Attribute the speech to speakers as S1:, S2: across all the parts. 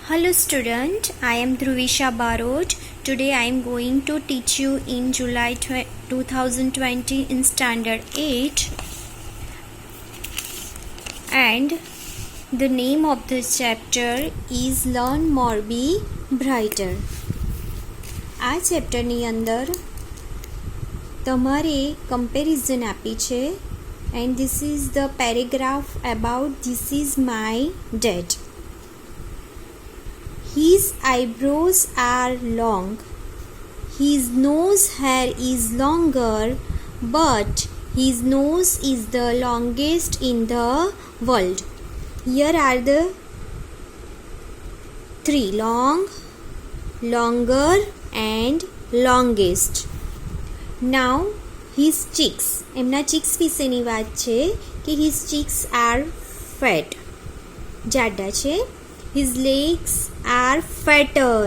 S1: Hello student, I am Dhruvisha Barot. Today I am going to teach you in July 2020 in Standard 8 and the name of this chapter is Learn More Be Brighter. આ ચેપ્ટરની અંદર તમારે comparison આપી છે and this is the paragraph about this is my dad. His eyebrows are long, his nose hair is longer, but his nose is the longest in the world. Here are the three: long, longer and longest. Now his cheeks, એમના cheeks વિશેની વાત છે કે his cheeks are fat, જાડા છે. His legs are fatter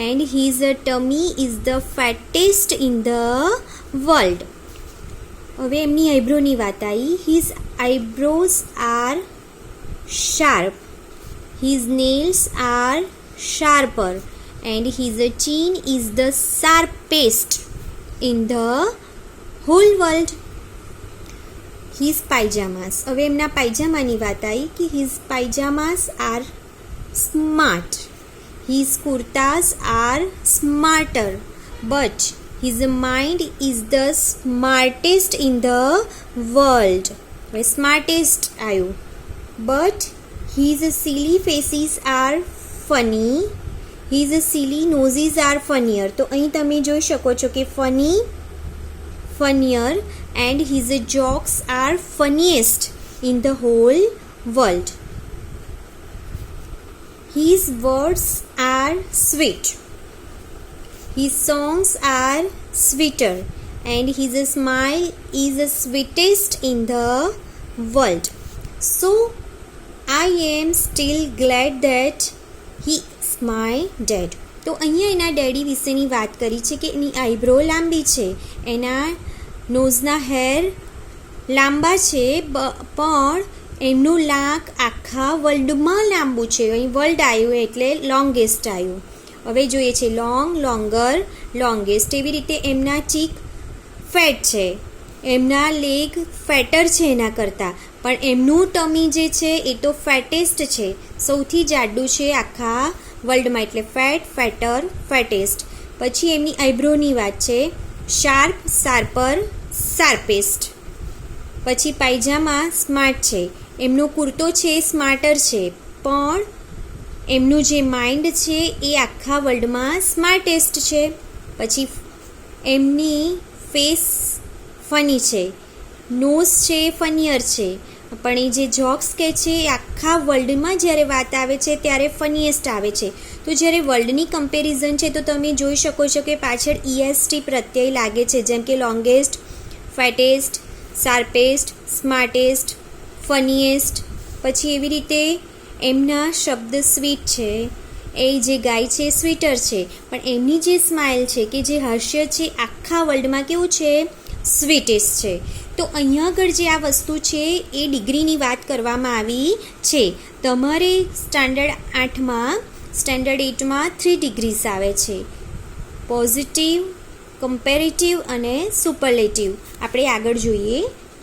S1: and his tummy is the fattest in the world. હવે એમની આઈબ્રોની વાત આવી. His eyebrows are sharp, his nails are sharper and his chin is the sharpest in the whole world. His pajamas, હવે એમના પાયજામાની વાત આવી કે his pajamas are smart, his kurtas are smarter, but his mind is the smartest in the world. હવે smartest આવ્યું. But his silly faces are funny, his silly noses are funnier. તો અહીં તમે જોઈ શકો છો કે funny, funnier and his jokes are funniest in the whole world. His words are sweet, his songs are sweeter and his smile is the sweetest in the world. So I am still glad that he is my dad. તો અહીંયા એના daddy વિશેની વાત કરી છે કે એની eyebrow લાંબી છે, એના નોઝના હેર લાંબા છે, પણ એમનું નાક આખા વર્લ્ડમાં લાંબુ છે. અહીં વર્લ્ડ આવ્યું એટલે લોંગેસ્ટ આવ્યું. હવે જોઈએ છે લોંગ, લોંગર, લોંગેસ્ટ. એવી રીતે એમના ચીક ફેટ છે, એમના લેગ ફેટર છે એના કરતાં, પણ એમનું ટમી જે છે એ તો ફેટેસ્ટ છે, સૌથી જાડું છે આખા વર્લ્ડમાં, એટલે ફેટ, ફેટર, ફેટેસ્ટ. પછી એમની આઈબ્રોની વાત છે શાર્પ, શાર્પર, શાર્પેસ્ટ. પછી પાયજામા સ્માર્ટ છે, એમનો કુર્તો છે સ્માર્ટર છે, પણ એમનું જે માઇન્ડ છે એ આખા વર્લ્ડમાં સ્માર્ટેસ્ટ છે. પછી એમની ફેસ ફની છે, નોઝ છે ફનિયર છે, પણ એ જે જોક્સ કહે છે એ આખા વર્લ્ડમાં જ્યારે વાત આવે છે ત્યારે ફનીએસ્ટ આવે છે. તો જ્યારે વર્લ્ડની કમ્પેરિઝન છે તો તમે જોઈ શકો છો કે પાછળ EST પ્રત્યય લાગે છે, જેમ કે લોંગેસ્ટ, ફેટેસ્ટ, શાર્પેસ્ટ, સ્માર્ટેસ્ટ, ફનીએસ્ટ. પછી એવી રીતે એમના શબ્દ સ્વીટ છે, એ જે ગાય છે સ્વીટર છે, પણ એમની જે સ્માઇલ છે કે જે હાસ્ય છે આખા વર્લ્ડમાં કેવું છે, સ્વીટેસ્ટ છે. તો અહીંયા આગળ જે આ વસ્તુ છે એ ડિગ્રીની વાત કરવામાં આવી છે. તમારે સ્ટાન્ડર્ડ 8માં 3 ડિગ્રીઝ આવે છે: પોઝિટિવ, કમ્પેરેટિવ અને સુપરલેટિવ. આપણે આગળ જોઈએ.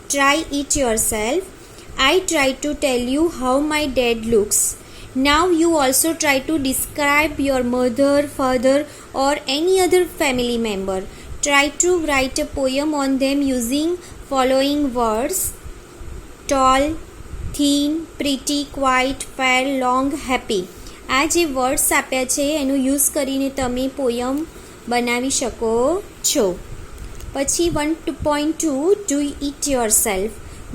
S1: Try it your self. I try to tell you how my dad looks. Now you also try to describe your mother, father or any other family member. Try to write a poem on them using following words: tall, thin, pretty, quiet, fair, long, happy. આ જે words આપ્યા છે એનો use કરીને તમે poem બનાવી શકો છો. પછી 1.2 Do it yourself.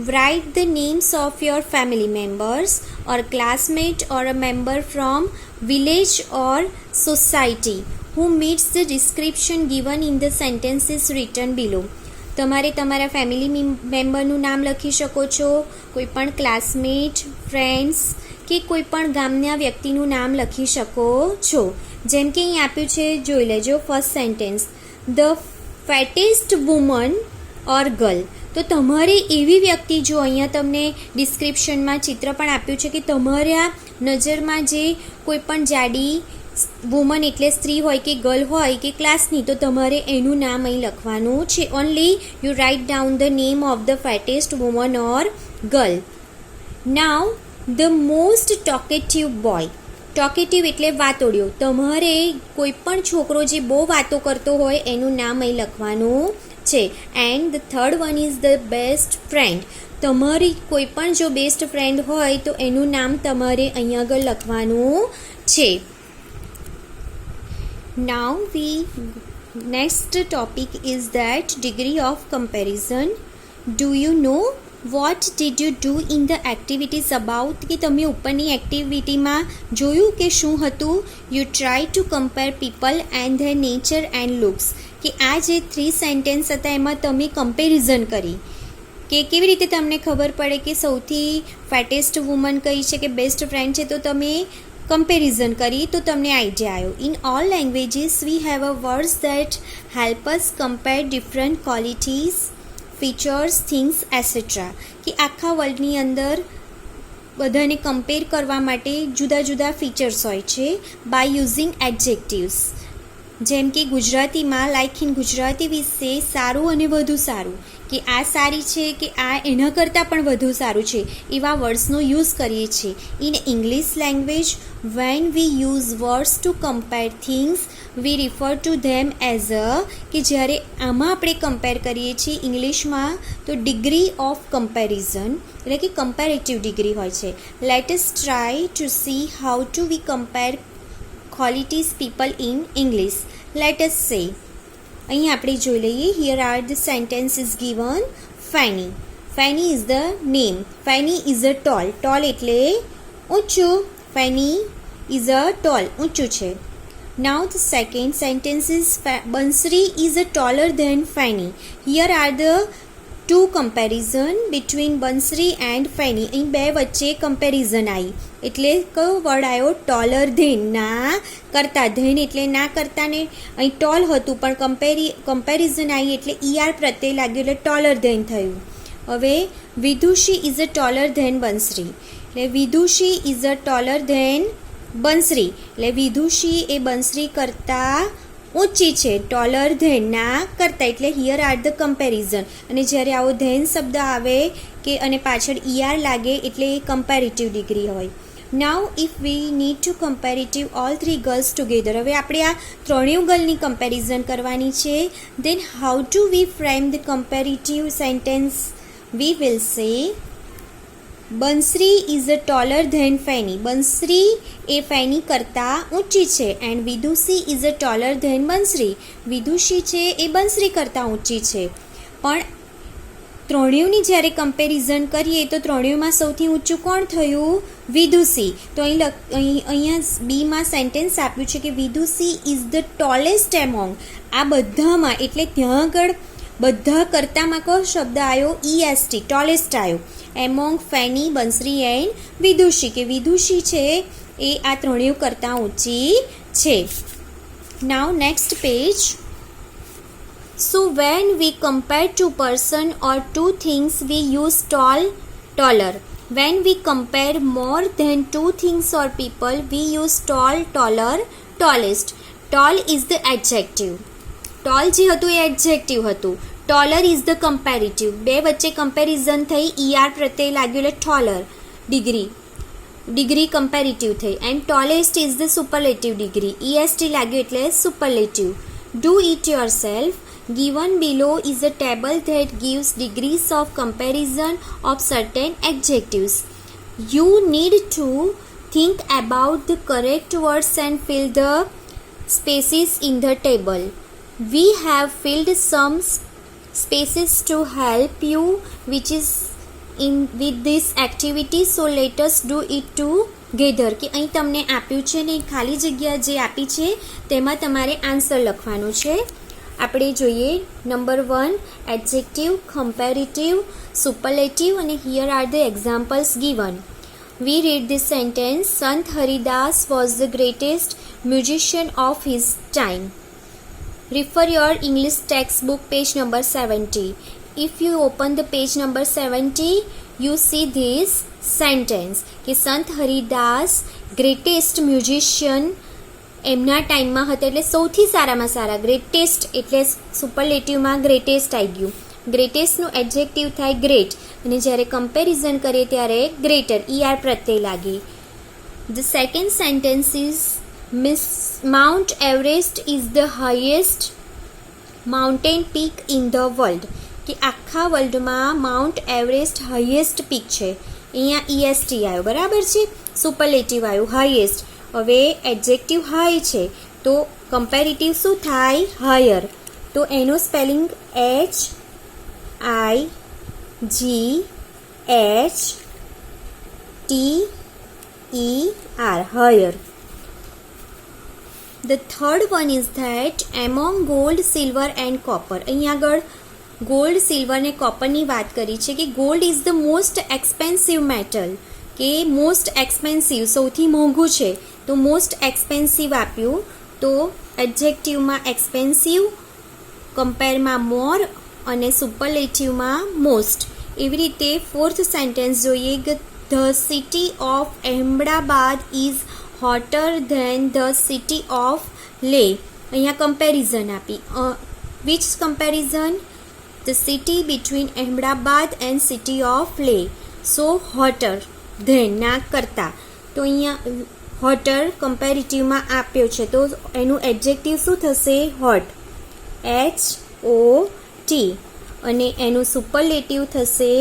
S1: Write the names of your family members or classmate or a member from village or society who meets the description given in the sentences written below. તમારે તમારા family મેમ્બરનું નામ લખી શકો છો, કોઈ પણ ક્લાસમેટ, ફ્રેન્ડ્સ કે કોઈ પણ ગામના વ્યક્તિનું નામ લખી શકો છો. જેમ કે અહીં આપ્યું છે, જોઈ લેજો. First sentence: the fattest woman or girl. તો તમારે એવી વ્યક્તિ, જો અહીંયા તમને ડિસ્ક્રિપ્શનમાં ચિત્ર પણ આપ્યું છે કે તમારા નજરમાં જે કોઈ પણ જાડી વુમન એટલે સ્ત્રી હોય કે ગર્લ હોય કે ક્લાસની, તો તમારે એનું નામ અહીં લખવાનું છે. Only you write down the name of the fattest woman or girl. Now the most talkative boy. Talkative એટલે વાતોડિયો. તમારે કોઈ પણ છોકરો જે બહુ વાતો કરતો હોય એનું નામ અહીં લખવાનું છે. And the third one is the best friend. તમારી કોઈ પણ જો બેસ્ટ ફ્રેન્ડ હોય તો એનું નામ તમારે અહીંયા આગળ લખવાનું છે. Now next topic is that degree of comparison. Do you know what did you do in the activities about? કે તમે ઉપરની એક્ટિવિટીમાં જોયું કે શું હતું? You try to compare people and their nature and looks. કે આ જે 3 સેન્ટેન્સ હતા એમાં તમે કમ્પેરિઝન કરી કે કેવી રીતે તમને ખબર પડે કે સૌથી ફેટેસ્ટ વુમન કઈ છે કે બેસ્ટ ફ્રેન્ડ છે, તો તમે કમ્પેરિઝન કરી તો તમને આઈડિયા આવ્યો. In all languages we have a words that help us compare different qualities, features, things એસેટ્રા. કે આખા વર્લ્ડની અંદર બધાને કમ્પેર કરવા માટે જુદા જુદા ફીચર્સ હોય છે બાય યુઝિંગ એડજેક્ટિવ્સ. જેમ કે ગુજરાતીમાં લાઇક ઇન ગુજરાતી વી સે સારું અને વધુ સારું, કે આ સારી છે કે આ એના કરતાં પણ વધુ સારું છે, એવા વર્ડ્સનો યુઝ કરીએ છીએ. In English language when we use words to compare things V refer to them as a, કે જ્યારે આમાં આપણે કમ્પેર કરીએ છીએ ઇંગ્લિશમાં તો ડિગ્રી ઓફ કમ્પેરિઝન એટલે કે કમ્પેરેટિવ ડિગ્રી હોય છે. Let us try to see how to we compare qualities people in English. Let us say, અહીં આપણે જોઈ લઈએ. Here are the sentences given. Fanny. Fanny is the name. Fanny is a tall. Tall એટલે ઊંચું. Fanny is a tall. ઊંચું છે. Now the second sentence is Bansri is a taller than Fanny. Here are the two comparison between Bansri and Fanny. અહીં બે વચ્ચે comparison આવી એટલે કયો વર્ડ આવ્યો? Taller than. ના કરતા. ધેન એટલે ના કરતા ને અહીં ટોલ હતું પણ કમ્પેરિઝન આવી એટલે ઈઆર પ્રત્યે લાગ્યું એટલે ટોલર ધેન થયું. હવે વિદુષી is a taller than Bansari. એટલે વિદુષી is a taller than Bansari એટલે વિદુષી એ બંસરી કરતાં ઊંચી છે. ટોલર ધેન ના કરતા એટલે હિયર આર ધ કમ્પેરિઝન. અને જ્યારે આવો ધેન શબ્દ આવે કે અને પાછળ ઈઆર લાગે એટલે એ કમ્પેરેટિવ ડિગ્રી હોય. Now if we need to comparative all 3 girls together. હવે આપણે આ ત્રણેય ગર્લની કમ્પેરિઝન કરવાની છે. Then how to we frame the comparative sentence? We will say Bansari is a taller than Feni. Bansari એ ફેની કરતાં ઊંચી છે. And Vidushi is a taller than Bansari. Vidushi છે એ બંસરી કરતાં ઊંચી છે. પણ ત્રણેયની જ્યારે કમ્પેરિઝન કરીએ તો ત્રણેયમાં સૌથી ઊંચું કોણ થયું? વિદુષી. તો અહીંયા બીમાં સેન્ટેન્સ આપ્યું છે કે વિદુષી ઇઝ ધ ટોલેસ્ટ એમોંગ. આ બધામાં એટલે ત્યાં આગળ બધા કરતામાં કયો શબ્દ આવ્યો? EST ટોલેસ્ટ આવ્યો. એમોંગ ફેની, બંસરી એન્ડ વિદુષી, કે વિદુષી છે એ આ ત્રણેય કરતાં ઊંચી છે. Now next page. So when we compare two person or two things we use tall, taller. When we compare more than two things or people we use tall, taller, tallest. Tall is the adjective. Tall જે હતું એ adjective હતું. Taller is the comparative. બે વચ્ચે comparison થઈ ER પ્રત્યે લાગ્યું એટલે taller degree comparative થઈ. And tallest is the superlative degree. EST લાગ્યું એટલે superlative. Do it yourself. Given below is a table that gives degrees of comparison of certain adjectives. You need to think about the correct words and fill the spaces in the table. We have filled some spaces to help you which is in with this activity, so let us do it together. કે અહીં તમને આપ્યું છે ને ખાલી જગ્યા જે આપી છે તેમાં તમારે આન્સર લખવાનું છે. આપણે જોઈએ નંબર 1 એડજેક્ટિવ, કમ્પેરેટિવ, સુપરલેટિવ અને here are the examples given. We read this sentence. Sant Haridas was the greatest musician of his time. Refer your English textbook page number 70. if you open the page number 70, you see this sentence કે સંત Haridas greatest musician એમના ટાઈમમાં હતા, એટલે સૌથી સારામાં સારા. Greatest એટલે સુપરલેટિવમાં greatest આવી ગયું. ગ્રેટેસ્ટનું એડજેક્ટિવ થાય ગ્રેટ, અને જ્યારે કમ્પેરિઝન કરીએ ત્યારે ગ્રેટર ER પ્રત્યય લાગે. The second sentence is Mount Everest is the highest mountain peak in the world. કે આખા વર્લ્ડમાં માઉન્ટ એવરેસ્ટ હાઈએસ્ટ પીક છે. અહીંયા EST આવ્યો, બરાબર છે, સુપરલેટિવ આવ્યું હાઈએસ્ટ. હવે એડજેક્ટિવ હાઈ છે તો કમ્પેરેટિવ શું થાય? હાયર. તો એનું spelling HIGHTER, higher. The third one is that among gold, silver and copper. અહીંયા આગળ ગોલ્ડ, સિલ્વર ને કોપરની વાત કરી છે કે gold is the most expensive metal, કે મોસ્ટ એક્સપેન્સિવ સૌથી મોંઘું છે, તો મોસ્ટ એક્સપેન્સિવ આપ્યું. તો એડજેક્ટિવમાં એક્સપેન્સિવ, કમ્પેરમાં મોર અને સુપરલેટિવમાં મોસ્ટ. એવી રીતે ફોર્થ સેન્ટેન્સ જોઈએ કે the city of Ahmedabad is hotter than the city of Leh. અહીંયા કમ્પેરિઝન આપી. Which comparison? The city between Ahmedabad and city of Leh. So hotter than ના કરતા. તો અહીંયા hotter કમ્પેરેટિવમાં આપ્યો છે, તો એનું એડજેક્ટિવ શું થશે? Hot, HOT. અને એનું સુપરલેટિવ થશે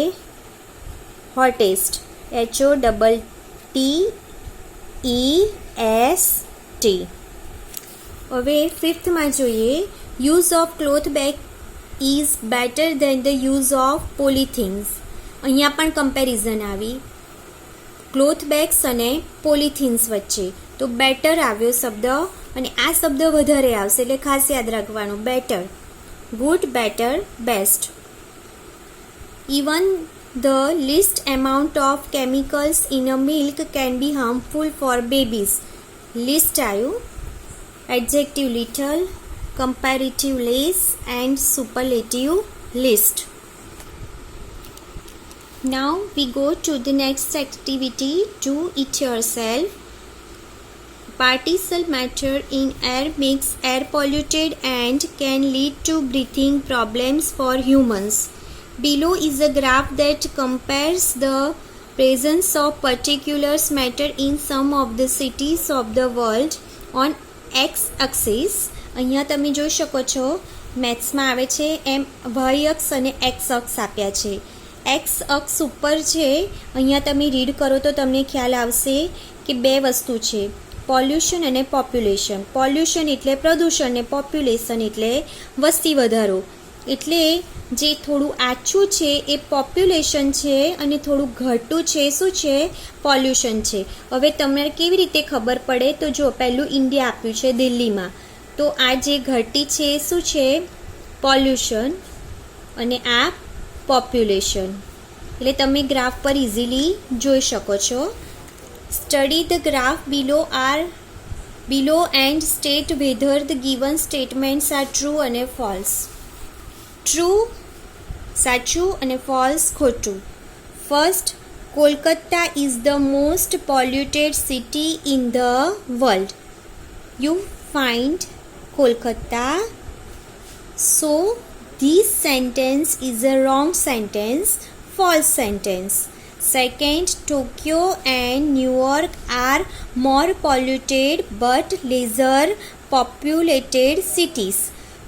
S1: હોટેસ્ટ, HOTTEST. હવે ફિફ્થમાં જોઈએ use of cloth bag is better than the use of polythenes. અહીંયા પણ કમ્પેરિઝન આવી ક્લોથ બેગ્સ અને પોલિથીન્સ વચ્ચે. તો બેટર આવ્યો શબ્દ, અને આ શબ્દ વધારે આવશે એટલે ખાસ યાદ રાખવાનું, better. Good, better, best. Even the least amount of chemicals in a milk can be harmful for babies. List આવ્યું. Adjective little, comparative less and superlative list. Now we go to the next activity. Do it yourself. Particle matter in air makes air polluted and can lead to breathing problems for humans. Below is a graph that compares the presence of particular matter in some of the cities of the world on x-axis. અહીંયા તમે જોઈ શકો છો મેથ્સમાં આવે છે એમ Y અક્ષ અને x અક્ષ આપ્યા છે. એક્સ અક્ષ ઉપર છે, અહીંયા તમે રીડ કરો તો તમને ખ્યાલ આવશે કે બે વસ્તુ છે, પોલ્યુશન અને પોપ્યુલેશન. પોલ્યુશન એટલે પ્રદૂષણ ને પોપ્યુલેશન એટલે વસ્તી વધારો. એટલે જે થોડું આછું છે એ પોપ્યુલેશન છે અને થોડું ઘટું છે શું છે? પોલ્યુશન છે. હવે તમારે કેવી રીતે ખબર પડે? તો જો પહેલું ઇન્ડિયા આપ્યું છે દિલ્હીમાં, તો આ જે ઘટી છે શું છે? પોલ્યુશન, અને આ પોપ્યુલેશન. એટલે તમે ગ્રાફ પર ઇઝીલી જોઈ શકો છો. Study the graph below and state whether the given statements are true અને false. True સાચું અને false ખોટું. First, Kolkata is the most polluted city in the world. You find Kolkata. So this sentence is a wrong sentence, false sentence. Second, Tokyo and New York are more polluted but lesser populated cities.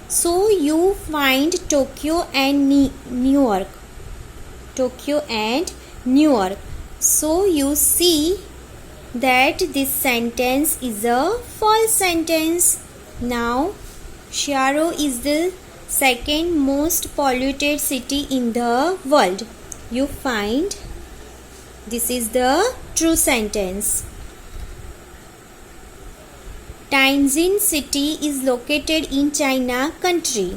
S1: So you find Tokyo and New York. Tokyo and New York. So you see that this sentence is a false sentence. Now, Chicago is the second most polluted city in the world. You find this is the true sentence. Tianjin city is located in China country.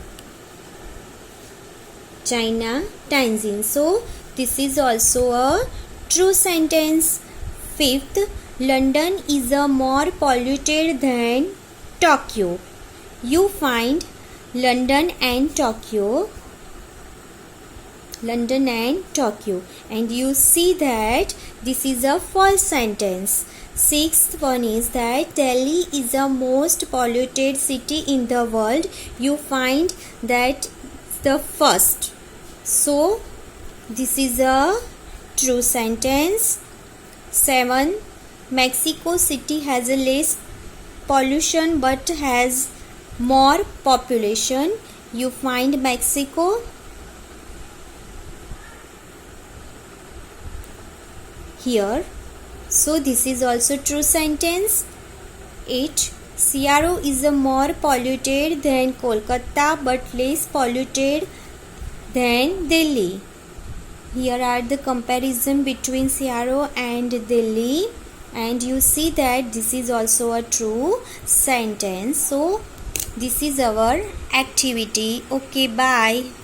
S1: China, Tianjin. So this is also a true sentence. Fifth, London is a more polluted than Tokyo. You find London and Tokyo. London and Tokyo. And you see that this is a false sentence. Sixth one is that Delhi is the most polluted city in the world. You find that the first. So this is a true sentence. 7. Mexico City has a less pollution but has more population. You find Mexico here. So this is also true sentence. 8. Seattle is a more polluted than Kolkata but less polluted than Delhi. Here are the comparison between Seattle and Delhi, and you see that this is also a true sentence. So this is our activity. Okay, bye.